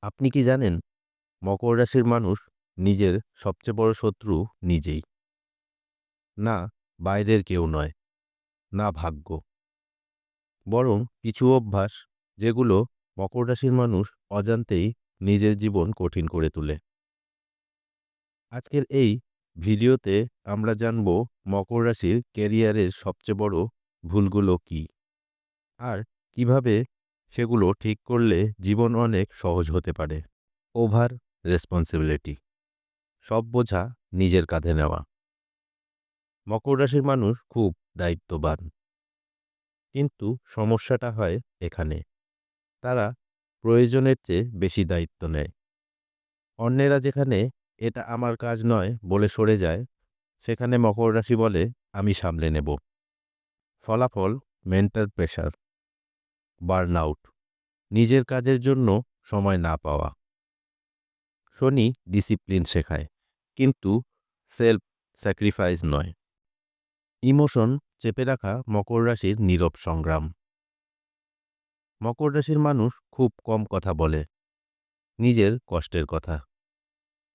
আপনি কি জানেন মকর রাশির মানুষ নিজের সবচেয়ে বড় শত্রু নিজেই। না বাইরের কেউ নয়, না ভাগ্য, বরং কিছু অভ্যাস যেগুলো মকর রাশির মানুষ অজান্তেই নিজের জীবন কঠিন করে তোলে। আজকের এই ভিডিওতে আমরা জানব মকর রাশির ক্যারিয়ারের সবচেয়ে বড় ভুলগুলো কী, আর কিভাবে সেগুলো ঠিক করলে জীবন অনেক সহজ হতে পারে। ওভার রেসপন্সিবিলিটি, সব বোঝা নিজের কাঁধে নেওয়া। মকর রাশির মানুষ খুব দায়িত্ববান, কিন্তু সমস্যাটা হয় এখানে। তারা প্রয়োজনের চেয়ে বেশি দায়িত্ব নেয়। অন্যেরা যেখানে এটা আমার কাজ নয় বলে সরে যায়, সেখানে মকর রাশি বলে আমি সামলে নেব। ফলাফল মেন্টাল প্রেশার, বার্নআউট, নিজের কাজের জন্য সময় না পাওয়া। শনি ডিসিপ্লিন শেখায়, কিন্তু সেলফ স্যাক্রিফাইস নয়। ইমোশন চেপে রাখা মকর রাশির নীরব সংগ্রাম। মকর রাশির মানুষ খুব কম কথা বলে নিজের কষ্টের কথা।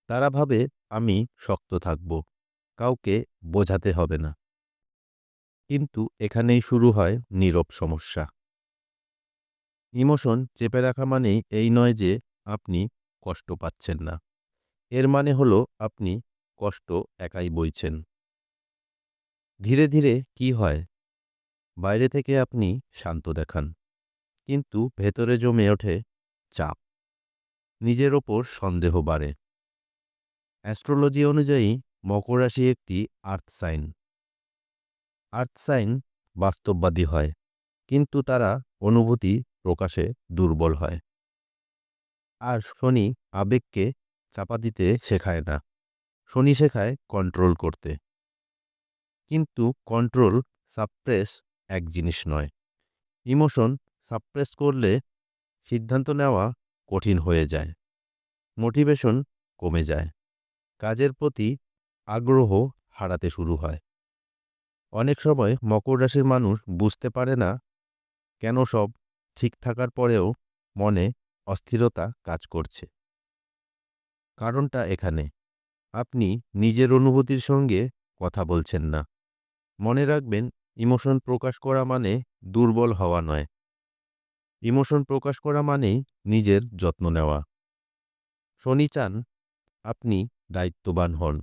তারা ভাবে আমি শক্ত থাকব, কাউকে বোঝাতে হবে না। কিন্তু এখানেই শুরু হয় নীরব সমস্যা। ইমোশন চেপে রাখা মানেই এই নয় যে আপনি কষ্ট পাচ্ছেন না। এর মানে হলো আপনি কষ্ট একাই বইছেন। ধীরে ধীরে কি হয়, বাইরে থেকে আপনি শান্ত দেখান, কিন্তু ভেতরে জমে ওঠে চাপ। নিজের ওপর সন্দেহ বাড়ে। অ্যাস্ট্রোলজি অনুযায়ী মকর রাশি একটি আর্থ সাইন। আর্থ সাইন বাস্তববাদী হয়, কিন্তু তারা অনুভূতি প্রকাশে দুর্বল হয়। আর শনি আবেগকে চাপা দিতে শেখায় না, শনি শেখায় কন্ট্রোল করতে। কিন্তু কন্ট্রোল সাপ্রেস এক জিনিস নয়। ইমোশন সাপ্রেস করলে সিদ্ধান্ত নেওয়া কঠিন হয়ে যায়, মোটিভেশন কমে যায়, কাজের প্রতি আগ্রহ হারাতে শুরু হয়। অনেক সময় মকর রাশির মানুষ বুঝতে পারে না কেন সব ঠিক থাকার পরেও মনে অস্থিরতা কাজ করছে। কারণটা এখানে, আপনি নিজের অনুভূতির সঙ্গে কথা বলছেন না। মনে রাখবেন, ইমোশন প্রকাশ করা মানে দুর্বল হওয়া নয়। ইমোশন প্রকাশ করা মানেই নিজের যত্ন নেওয়া। শনি চান আপনি দায়িত্ববান হন,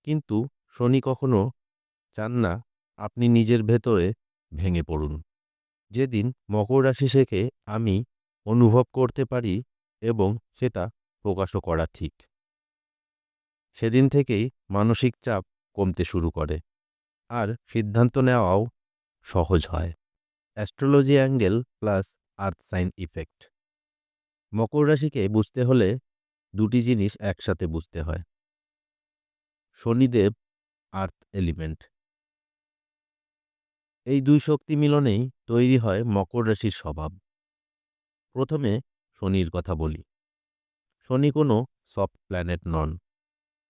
কিন্তু শনি কখনো চান না আপনি নিজের ভেতরে ভেঙে পড়ুন। যেদিন মকর রাশি শেখে আমি অনুভব করতে পারি এবং সেটা প্রকাশও করা ঠিক, সেদিন থেকেই মানসিক চাপ কমতে শুরু করে, আর সিদ্ধান্ত নেওয়াও সহজ হয়। Astrology angle plus earth sign effect. মকর রাশিকে বুঝতে হলে দুটি জিনিস একসাথে বুঝতে হয়। শনিদেব আর্থ এলিমেন্ট, এই দুই শক্তি মিলনেই তৈরি হয় মকর রাশির স্বভাব। প্রথমে শনির কথা বলি। শনি কোনো সফট প্ল্যানেট নন।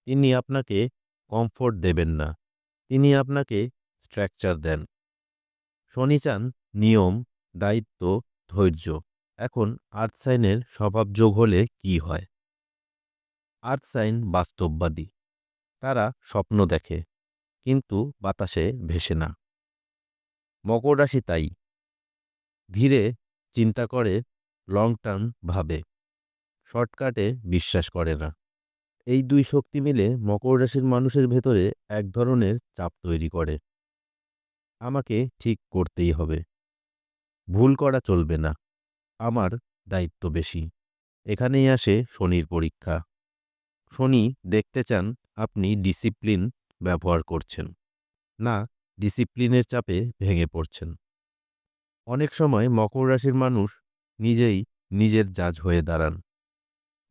তিনি আপনাকে কমফোর্ট দেবেন না, তিনি আপনাকে স্ট্রাকচার দেন। শনি চান নিয়ম, দায়িত্ব, ধৈর্য। এখন আর্থ সাইনের স্বভাব যোগ হলে কি হয়? আর্থ সাইন বাস্তববাদী। তারা স্বপ্ন দেখে, কিন্তু বাতাসে ভেসে না। মকর রাশি তাই ধীরে চিন্তা করে, লং টার্ম ভাবে, শর্টকাটে বিশ্বাস করে না। এই দুই শক্তি মিলে মকর রাশির মানুষের ভেতরে এক ধরনের চাপ তৈরি করে। আমাকে ঠিক করতেই হবে, ভুল করা চলবে না, আমার দায়িত্ব বেশি। এখানেই আসে শনির পরীক্ষা। শনি দেখতে চান আপনি ডিসিপ্লিন ব্যবহার করছেন, না ডিসিপ্লিনের চাপে ভেঙে পড়ছেন। অনেক সময় মকর রাশির মানুষ নিজেই নিজের জাজ হয়ে দাঁড়ান,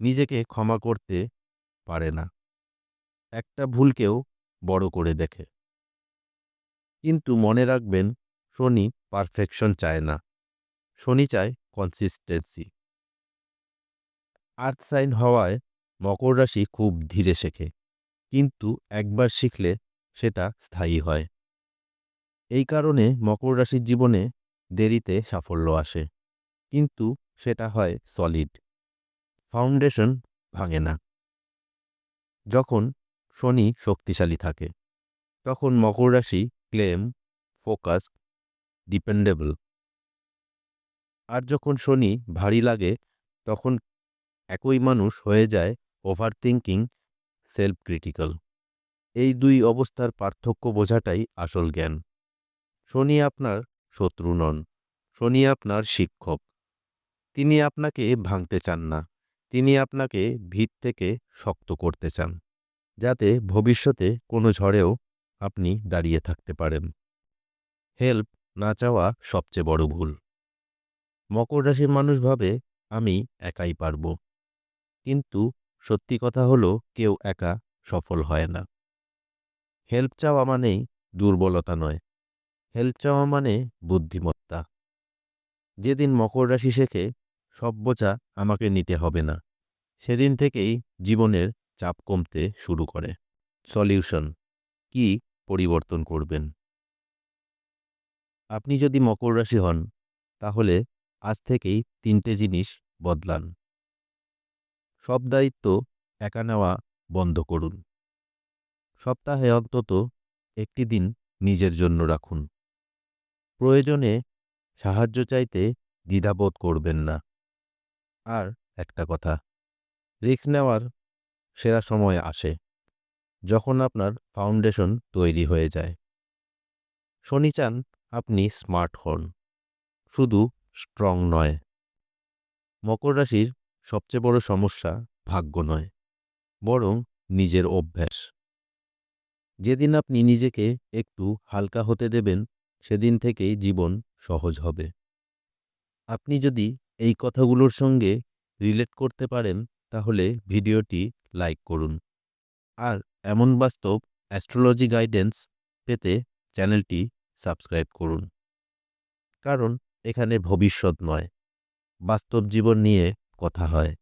নিজেকে ক্ষমা করতে পারে না, একটা ভুলকেও বড় করে দেখে। কিন্তু মনে রাখবেন, শনি পারফেকশন চায় না, শনি চায় কনসিস্টেন্সি। আর্থ সাইন হওয়ায় মকর রাশি খুব ধীরে শেখে, কিন্তু একবার শিখলে সেটা স্থায়ী হয়। এই কারণে মকর রাশির জীবনে দেরিতে সাফল্য আসে, কিন্তু সেটা হয় সলিড। ফাউন্ডেশন ভাঙে না। যখন শনি শক্তিশালী থাকে তখন মকর রাশি ক্লেম, ফোকাস, ডিপেন্ডেবল। আর যখন শনি ভারী লাগে তখন একই মানুষ হয়ে যায় ওভার থিঙ্কিং, সেলফ ক্রিটিক্যাল। এই দুই অবস্থার পার্থক্য বোঝাটাই আসল জ্ঞান। শনি আপনার শত্রু নন, শনি আপনার শিক্ষক। তিনি আপনাকে ভাঙতে চান না, তিনি আপনাকে ভিত থেকে শক্ত করতে চান, যাতে ভবিষ্যতে কোনো ঝড়েও আপনি দাঁড়িয়ে থাকতে পারেন। হেল্প না চাওয়া সবচেয়ে বড় ভুল। মকর রাশির মানুষ ভাবে আমি একাই পারব, কিন্তু সত্যি কথা হলো কেউ একা সফল হয় না। হেল্প চাওয়া মানেই দুর্বলতা নয়, হেল্প চাওয়া মানে বুদ্ধিমত্তা। যেদিন মকর রাশি শেখে সব বোঝা আমাকে নিতে হবে না, সেদিন থেকেই জীবনের চাপ কমতে শুরু করে। সলিউশন কি পরিবর্তন করবেন? আপনি যদি মকর রাশি হন তাহলে আজ থেকেই 3টে জিনিস বদলান। সব দায়িত্ব একা নেওয়া বন্ধ করুন। সপ্তাহে অন্তত একটি দিন নিজের জন্য রাখুন। প্রয়োজনে সাহায্য চাইতে দ্বিধাবোধ করবেন না। আর একটা কথা, রিস্ক নেওয়ার সেরা সময় আসে যখন আপনার ফাউন্ডেশন তৈরি হয়ে যায়। শনি চান আপনি স্মার্ট হন, শুধু স্ট্রং নয়। মকর রাশির সবচেয়ে বড় সমস্যা ভাগ্য নয়, বরং নিজের অভ্যাস। যেদিন আপনি নিজেকে একটু হালকা হতে দেবেন সেদিন থেকেই জীবন সহজ হবে। আপনি যদি এই কথাগুলোর সঙ্গে রিলেট করতে পারেন তাহলে ভিডিওটি লাইক করুন। আর এমন বাস্তব অ্যাস্ট্রোলজি গাইডেন্স পেতে চ্যানেলটি সাবস্ক্রাইব করুন। কারণ এখানে ভবিষ্যৎ নয়, বাস্তব জীবন নিয়ে কথা হয়।